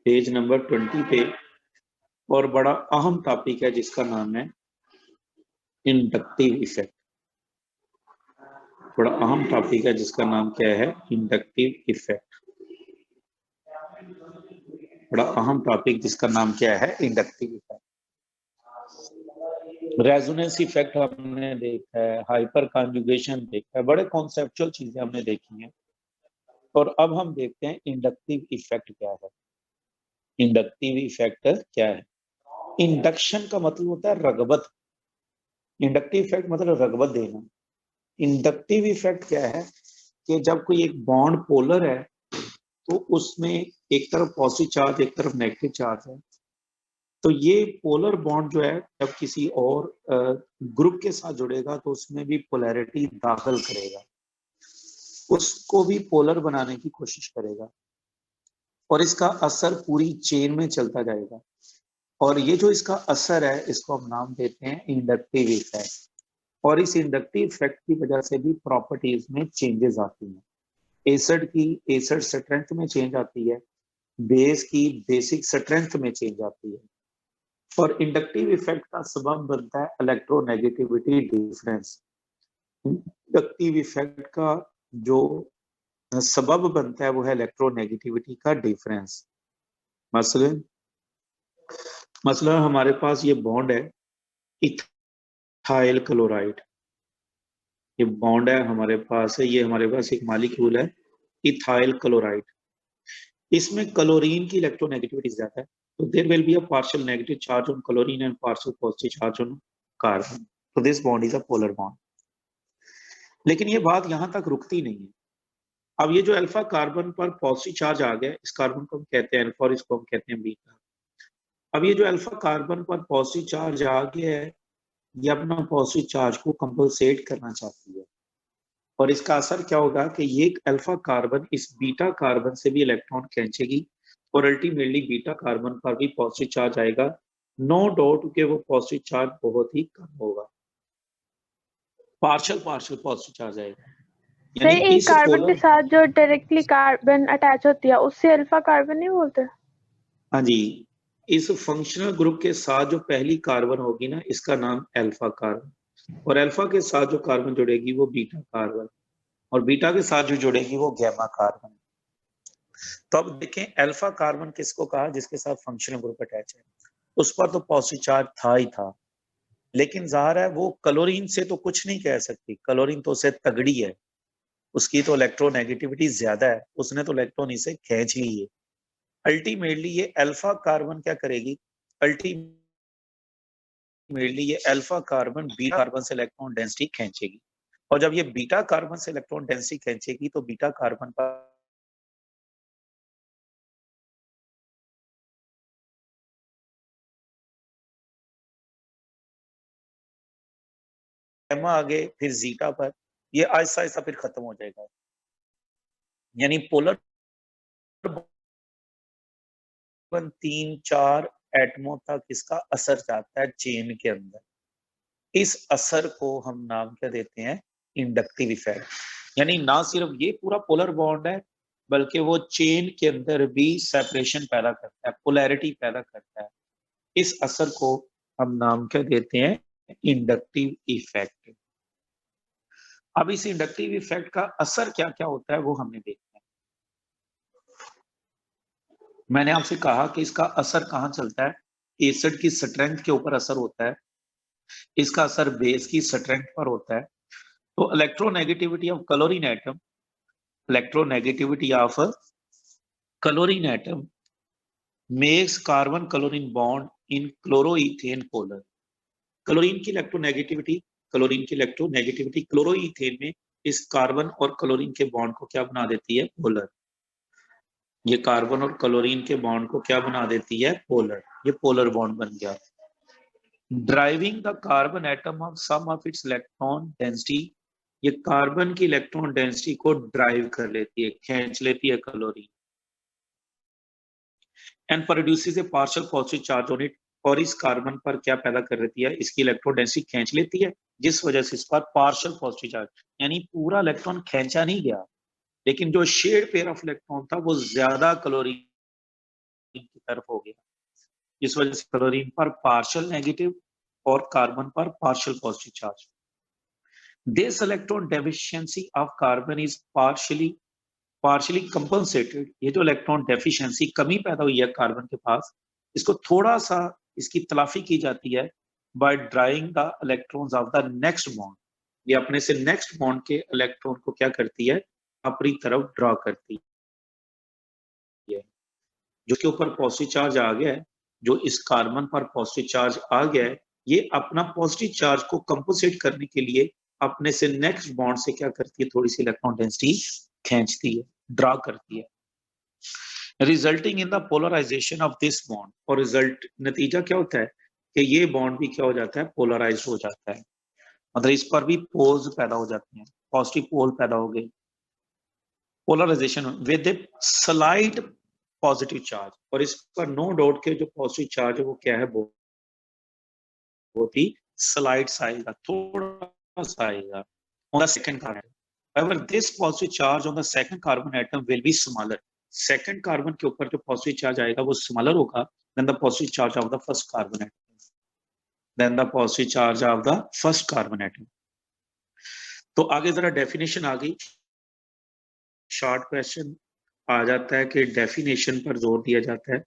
Page number 20 पे, और बड़ा अहम टॉपिक है जिसका नाम है इंडक्टिव इफेक्ट। बड़ा अहम टॉपिक है जिसका नाम क्या है? Inductive effect. बड़ा अहम टॉपिक जिसका नाम क्या है? Inductive effect. रेजोनेंस इफेक्ट हमने देखा है, हाइपर कॉन्जुगेशन देखा है, बड़े कॉन्सेप्चुअल चीजें हमने देखी हैं। और अब हम देखते हैं इंडक्टिव इफेक्ट क्या है। इंडक्टिव इफेक्ट क्या है? इंडक्शन का मतलब होता है रगबत। इंडक्टिव इफेक्ट मतलब रगबत देना। इंडक्टिव इफेक्ट क्या है कि जब कोई एक बॉन्ड पोलर है तो उसमें एक तरफ पॉजिटिव चार्ज, एक तरफ नेगेटिव चार्ज है, तो ये पोलर बॉन्ड जो है जब किसी और ग्रुप के साथ जुड़ेगा तो उसमें भी पोलैरिटी दाखिल करेगा, उसको भी पोलर बनाने की कोशिश करेगा, और इसका असर पूरी चेन में चलता जाएगा। और ये जो इसका असर है इसको हम नाम देते हैं इंडक्टिव इफेक्ट। और इस इंडक्टिव इफेक्ट की वजह से भी प्रॉपर्टीज में चेंजेस आती हैं। एसिड स्ट्रेंथ में चेंज आती है, बेस की बेसिक स्ट्रेंथ में चेंज आती है। और इंडक्टिव इफेक्ट का सबब बनता है इलेक्ट्रोनेगेटिविटी डिफरेंस। इंडक्टिव इफेक्ट का जो सबब बनता है वो है इलेक्ट्रोनेगेटिविटी का डिफरेंस। मसलन हमारे पास ये बॉन्ड है इथाइल क्लोराइड। ये बॉन्ड है हमारे पास है, ये हमारे पास एक मॉलिक्यूल है इथाइल क्लोराइड। इसमें क्लोरीन की इलेक्ट्रोनेगेटिविटी ज्यादा है, तो there will be a partial negative charge on chlorine and partial positive charge on carbon. तो this bond is a polar bond. लेकिन ये बात यहां तक रुकती नहीं है। अब ये जो अल्फा कार्बन पर पॉजिटिव चार्ज आ गया, इस कार्बन को हम कहते हैं अल्फा और इसको हम कहते हैं बीटा। अब ये जो अल्फा कार्बन पर पॉजिटिव चार्ज आ गया है, ये अपना पॉजिटिव चार्ज को कंपनसेट करना चाहती है, और इसका असर क्या होगा कि ये अल्फा कार्बन इस बीटा कार्बन से भी इलेक्ट्रॉन खींचेगी, और अल्टीमेटली बीटा कार्बन पर भी पॉजिटिव चार्ज आएगा। नो डाउट कि वो पॉजिटिव चार्ज बहुत ही कम होगा, पार्शियल पार्शियल पॉजिटिव चार्ज आएगा। यानी एक कार्बन के साथ जो डायरेक्टली कार्बन अटैच होती है उससे अल्फा कार्बन नहीं बोलते? हाँ जी, इस फंक्शनल ग्रुप के साथ जो पहली कार्बन होगी ना, इसका नाम अल्फा कार्बन, और अल्फा के साथ जो कार्बन जुड़ेगी वो बीटा कार्बन, और बीटा के साथ जो जुड़ेगी वो गैमा कार्बन। तो अब देखें अल्फा कार्बन किसको कहा? जिसके साथ फंक्शनल ग्रुप अटैच है, उस पर तो पॉजिटिव चार्ज था ही था, लेकिन जाहिर है वो क्लोरीन से तो कुछ नहीं कह सकती, क्लोरीन तो उससे तगड़ी है, उसकी तो इलेक्ट्रोनेगेटिविटी ज्यादा है, उसने तो इलेक्ट्रॉन इसे खींच ली है। अल्टीमेटली ये अल्फा कार्बन क्या करेगी? अल्टीमेटली ये अल्फा कार्बन बीटा कार्बन से इलेक्ट्रॉन डेंसिटी खींचेगी, और जब ये बीटा कार्बन से इलेक्ट्रॉन डेंसिटी खींचेगी तो बीटा कार्बन पर गैमा आगे, फिर जीटा पर, ये आहिस्ता आहिस्ता फिर खत्म हो जाएगा। यानी पोलर 3-4 एटमों तक इसका असर जाता है चेन के अंदर। इस असर को हम नाम क्या देते हैं? Inductive effect. यानी ना सिर्फ ये पूरा पोलर बॉन्ड है, बल्कि वो चेन के अंदर भी सेपरेशन पैदा करता है, पोलैरिटी पैदा करता है। इस असर को हम नाम क्या देते हैं? Inductive effect. अब इस इंडक्टिव इफेक्ट का असर क्या क्या होता है वो हमने देखना है। मैंने आपसे कहा कि इसका असर कहाँ चलता है? एसिड की स्ट्रेंथ के ऊपर असर होता है, इसका असर बेस की स्ट्रेंथ पर होता है। तो electronegativity of chlorine atom, electronegativity of chlorine atom makes carbon chlorine bond in chloroethane polar. Chlorine की इलेक्ट्रोनेगेटिविटी क्लोरोइथेन में इस कार्बन और क्लोरीन के बॉन्ड को क्या बना देती है? पोलर। ये कार्बन और क्लोरीन के बॉन्ड को क्या बना देती है? पोलर। ये पोलर बॉन्ड बन गया। Driving the carbon atom of some of its electron density, ये कार्बन की इलेक्ट्रॉन डेंसिटी को ड्राइव कर लेती है, खींच लेती है chlorine, and produces a partial positive charge on it, और इस कार्बन पर क्या पैदा कर लेती है? इसकी इलेक्ट्रॉन डेंसिटी खींच लेती है, जिस वजह से इस पर पार्शियल पॉजिटिव चार्ज, यानी पूरा इलेक्ट्रॉन खींचा नहीं गया, लेकिन जो शेड पेयर ऑफ इलेक्ट्रॉन था वो ज्यादा क्लोरीन की तरफ हो गया, इस वजह से क्लोरीन पर पार्शियल नेगेटिव और कार्बन पर partial positive charge. This electron deficiency of carbon is partially compensated. ये जो इलेक्ट्रॉन डेफिशिएंसी, कमी पैदा हुई है कार्बन के पास, इसको थोड़ा सा इसकी तलाफी की जाती है by drawing the electrons of the next bond. ये अपने से नेक्स्ट बॉन्ड के इलेक्ट्रॉन को क्या करती है, अपनी तरफ ड्रा करती है। जो के ऊपर पॉजिटिव चार्ज आ गया है, जो इस कार्बन पर पॉजिटिव चार्ज आ गया है, ये अपना पॉजिटिव चार्ज को कंपोजिट करने के लिए अपने से नेक्स्ट बॉन्ड से क्या करती है, थोड़ी सी इलेक्ट्रॉन डेंसिटी खींचती है, ड्रा करती है, resulting in the polarisation of this bond. और रिजल्ट नतीजा क्या होता है कि ये बॉन्ड भी क्या हो जाता है, पोलराइज हो जाता है, मतलब इस पर भी पोल्स पैदा हो जाते हैं, पॉजिटिव पोल पैदा हो गए, polarisation with a slight positive charge. और इस पर नो डाउट के जो पॉजिटिव चार्ज है वो क्या है, बहुत ही स्लाइड सा आएगा, थोड़ा सा आएगा on the second carbon. However, this positive charge on the second carbon atom will be smaller. Second carbon के ऊपर जो positive charge आएगा वो smaller होगा than the positive charge of the first carbon atom. Than the positive charge of the first carbon atom. तो आगे जरा definition आ गई, शॉर्ट क्वेश्चन आ जाता है कि डेफिनेशन पर जोर दिया जाता है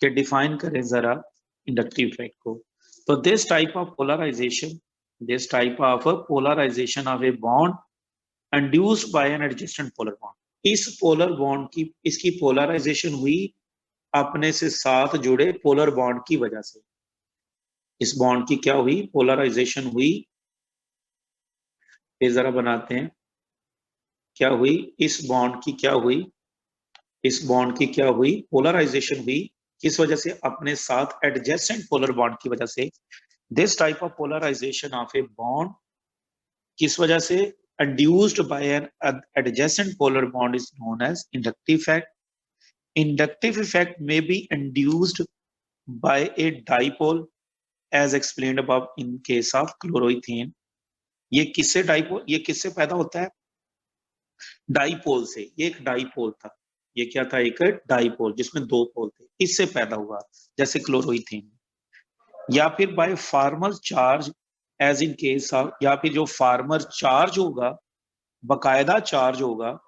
कि डिफाइन करें जरा इंडक्टिव इफेक्ट को। तो this type of polarisation of a bond induced by an adjacent polar bond. इस पोलर बॉन्ड की, इसकी पोलराइजेशन हुई अपने से साथ जुड़े पोलर बॉन्ड की वजह से। इस बॉन्ड की क्या हुई, पोलराइजेशन हुई, ये जरा बनाते हैं, क्या हुई, इस बॉन्ड की क्या हुई, इस बॉन्ड की क्या हुई, पोलराइजेशन हुई, किस वजह से, अपने साथ एडजेसेंट पोलर बॉन्ड की वजह से। This type of polarisation of a bond किस वजह से, induced by an adjacent polar bond is known as inductive effect. Inductive effect में be induced by a dipole as explained above in case of chloroethane. ये किससे dipole, ये किससे पैदा होता है, डाइपोल से। ये एक डाइपोल था, ये क्या था, एक डाइपोल जिसमें दो पोल थे, इससे पैदा हुआ, जैसे क्लोरोइथेन। या फिर by formal charge as in case of, या फिर जो फार्मर चार्ज होगा, बकायदा चार्ज होगा,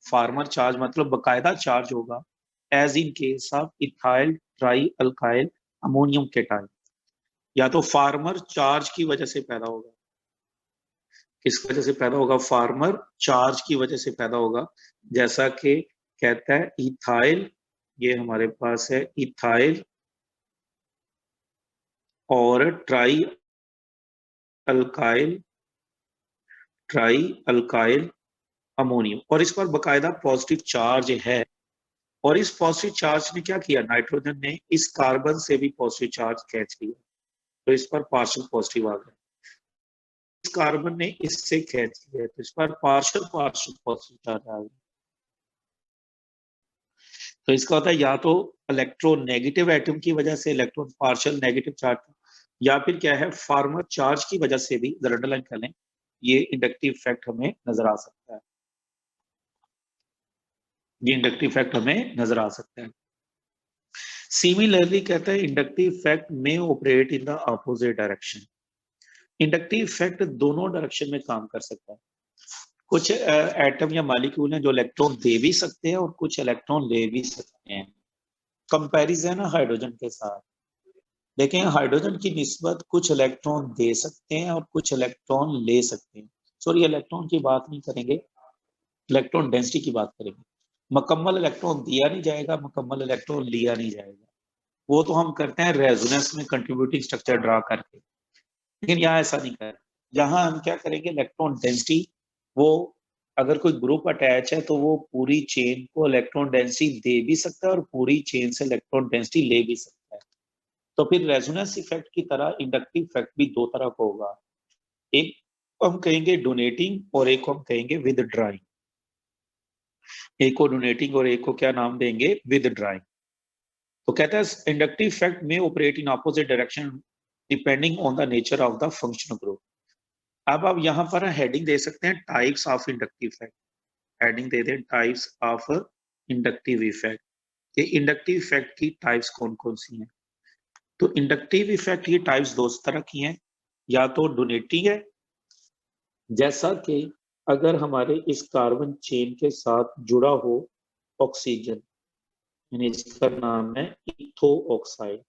फार्मर चार्ज मतलब बकायदा चार्ज होगा, as in case of ethyl trialkyl ammonium cation. या तो फार्मर चार्ज की वजह से पैदा होगा, किस वजह से पैदा होगा, फार्मर चार्ज की वजह से पैदा होगा, जैसा कि कहता है इथाइल, ये हमारे पास है इथाइल और ट्राई अल्काइल अमोनियम, और इस पर बकायदा पॉजिटिव चार्ज है। और इस पॉजिटिव चार्ज ने क्या किया, नाइट्रोजन ने इस कार्बन से भी पॉजिटिव चार्ज कैच किया, तो इस पर पार्शियल पॉजिटिव आ गया, इस कार्बन ने इससे कैच किया, तो इस पर पार्शियल पॉजिटिव चार्ज आ गया। तो इसका होता है या तो इलेक्ट्रोनेगेटिव एटम की वजह से इलेक्ट्रॉन पार्शियल नेगेटिव चार्ज, या फिर क्या है, फार्मर चार्ज की वजह से भी, जरा अंडरलाइन कर लें, ये इंडक्टिव इफेक्ट हमें नजर आ सकता है, ये इंडक्टिव इफेक्ट हमें नजर आ सकता है। सिमिलरली कहता है इंडक्टिव इफेक्ट में operate in the opposite direction. Inductive effect दोनों डायरेक्शन में काम कर सकता है। कुछ एटम या मॉलिक्यूल हैं जो इलेक्ट्रॉन दे भी सकते हैं और कुछ इलेक्ट्रॉन ले भी सकते हैं। कंपैरिजन है हाइड्रोजन के साथ, देखें हाइड्रोजन की निस्बत कुछ इलेक्ट्रॉन दे सकते हैं और कुछ इलेक्ट्रॉन ले सकते हैं। सॉरी, इलेक्ट्रॉन की बात नहीं करेंगे, इलेक्ट्रॉन डेंसिटी की बात करेंगे। मुकम्मल इलेक्ट्रॉन दिया नहीं जाएगा, मुकम्मल इलेक्ट्रॉन लिया नहीं जाएगा, वो तो हम करते हैं रेजोनेंस में कंट्रीब्यूटिंग स्ट्रक्चर ड्रा करके, लेकिन यहाँ ऐसा नहीं करें। यहाँ हम क्या करेंगे, इलेक्ट्रॉन डेंसिटी, वो अगर कोई ग्रुप अटैच है तो वो पूरी चेन को इलेक्ट्रॉन डेंसिटी दे भी सकता है और पूरी चेन से इलेक्ट्रॉन डेंसिटी ले भी सकता है। तो फिर रेजोनेंस इफेक्ट की तरह इंडक्टिव इफेक्ट भी दो तरह का होगा, एक हम कहेंगे डोनेटिंग और एक हम कहेंगे विद ड्राइंग। एक को डोनेटिंग और एक को क्या नाम देंगे, विद ड्राइंग। तो कहता है इंडक्टिव इफेक्ट में operate in opposite direction depending on the nature of the functional group. अब आप यहाँ पर हेडिंग दे सकते हैं types of inductive effect, heading दे दें टाइप्स ऑफ इंडक्टिव इफेक्ट। कि इंडक्टिव इफेक्ट की टाइप्स कौन कौन सी हैं। तो इंडक्टिव इफेक्ट की टाइप्स दो तरह की हैं, या तो डोनेटिंग है, जैसा कि अगर हमारे इस कार्बन चेन के साथ जुड़ा हो ऑक्सीजन, यानी इसका नाम है इथो ऑक्साइड,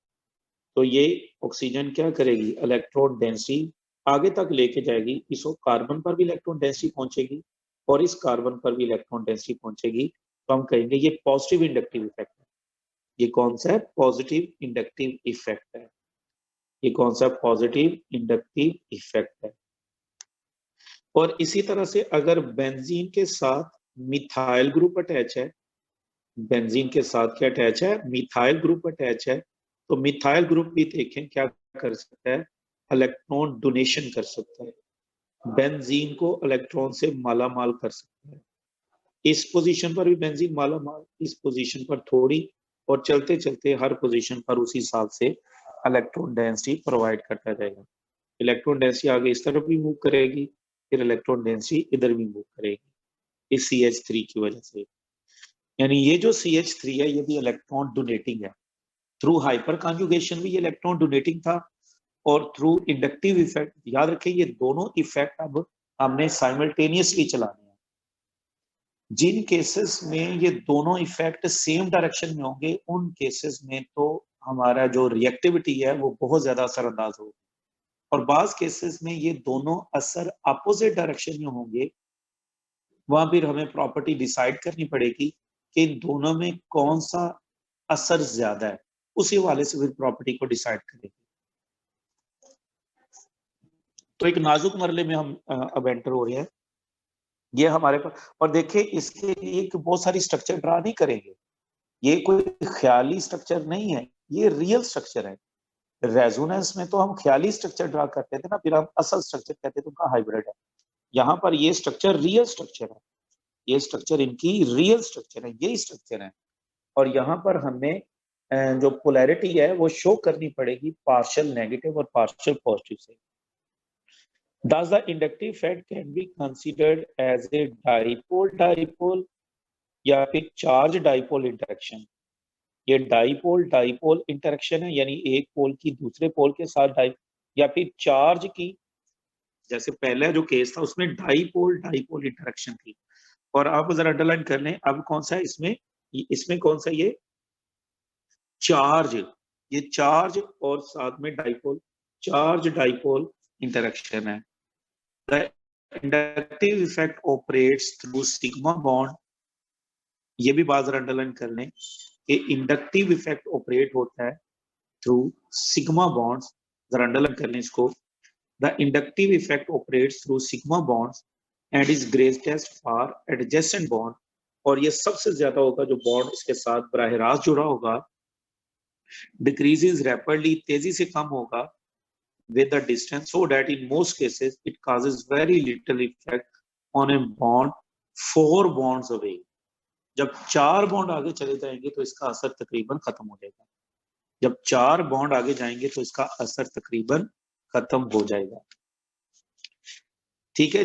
तो ये ऑक्सीजन क्या करेगी, इलेक्ट्रॉन डेंसिटी आगे तक लेके जाएगी, इस कार्बन पर भी इलेक्ट्रॉन डेंसिटी पहुंचेगी और इस कार्बन पर भी इलेक्ट्रॉन डेंसिटी पहुंचेगी, तो हम कहेंगे ये पॉजिटिव इंडक्टिव इफेक्ट है। ये कौन सा है, पॉजिटिव इंडक्टिव इफेक्ट है। ये कौन सा पॉजिटिव इंडक्टिव इफेक्ट है। और इसी तरह से अगर बेंजीन के साथ मिथाइल ग्रुप अटैच है, बेंजीन के साथ क्या अटैच है, मिथाइल ग्रुप अटैच है, तो मिथाइल ग्रुप भी देखें क्या कर सकता है, इलेक्ट्रॉन डोनेशन कर सकता है, बेंजीन को इलेक्ट्रॉन से माला माल कर सकता है। इस पोजीशन पर भी बेंजीन माला माल, इस पोजीशन पर थोड़ी, और चलते चलते हर पोजीशन पर उसी हिसाब से इलेक्ट्रॉन डेंसिटी प्रोवाइड करता जाएगा। इलेक्ट्रॉन डेंसिटी आगे इस तरफ भी मूव करेगी, फिर इलेक्ट्रॉन डेंसिटी इधर भी मूव करेगी इस CH3 की वजह से। यानी ये जो CH3 है ये भी इलेक्ट्रॉन डोनेटिंग है। थ्रू हाइपर कॉन्जुगेशन भी ये इलेक्ट्रॉन डोनेटिंग था, और थ्रू इंडक्टिव इफेक्ट, याद रखें ये दोनों इफेक्ट अब हमने साइमल्टेनियसली चलाने हैं। जिन केसेस में ये दोनों इफेक्ट सेम डायरेक्शन में होंगे, उन केसेस में तो हमारा जो रिएक्टिविटी है वो बहुत ज्यादा असरअंदाज होगी, और बाज केसेस में ये दोनों असर अपोजिट डायरेक्शन में होंगे, वहां फिर हमें प्रॉपर्टी डिसाइड करनी पड़ेगी कि इन दोनों में कौन सा असर ज्यादा है, उसी वाले से फिर प्रॉपर्टी को डिसाइड करेंगे। तो एक नाजुक मरले में हम अब एंटर हो रहे हैं। ये हमारे पास, और देखिए इसके लिए बहुत सारी स्ट्रक्चर ड्रा नहीं करेंगे, ये कोई ख्याली स्ट्रक्चर नहीं है, ये रियल स्ट्रक्चर है। रेजोनेंस में तो हम ख्याली स्ट्रक्चर ड्रा करते थे ना, फिर हम असल स्ट्रक्चर कहते थे उनका हाइब्रिड है। यहाँ पर ये स्ट्रक्चर रियल स्ट्रक्चर है, ये स्ट्रक्चर इनकी रियल स्ट्रक्चर है, यही स्ट्रक्चर है। और यहाँ पर हमें जो पोलैरिटी है वो शो करनी पड़ेगी पार्शियल नेगेटिव और पार्शियल पॉजिटिव से। Thus the inductive effect can be considered as a dipole या फिर चार्ज डाइपोल इंटरेक्शन। ये डाइपोल इंटरेक्शन है, यानी एक पोल की दूसरे पोल के साथ या फिर चार्ज की, जैसे पहले जो केस था उसमें डाइपोल इंटरेक्शन थी। और आप जरा अंडरलाइन कर लें, अब कौन सा है इसमें कौन सा, ये चार्ज, ये चार्ज और साथ में डाइपोल, चार्ज डाइपोल इंटरेक्शन है। The inductive effect operates through sigma bond, ये भी बात जरा अंडरलाइन कर लें कि इंडक्टिव इफेक्ट ऑपरेट होता है थ्रू सिग्मा बॉन्ड्स, जरा अंडरलाइन कर लें इसको। The inductive effect operates through sigma bonds and is greatest for adjacent bond, और ये सबसे ज्यादा होगा जो बॉन्ड इसके साथ बराह रास्त जुड़ा होगा, डिक्रीजेस रैपिडली, तेजी से कम होगा with the distance, so that in most cases it causes very little effect on a bond 4 bonds away। जब 4 बॉन्ड आगे चले जाएंगे तो इसका असर तकरीबन खत्म हो जाएगा, जब 4 बॉन्ड आगे जाएंगे तो इसका असर तकरीबन खत्म हो जाएगा। ठीक है।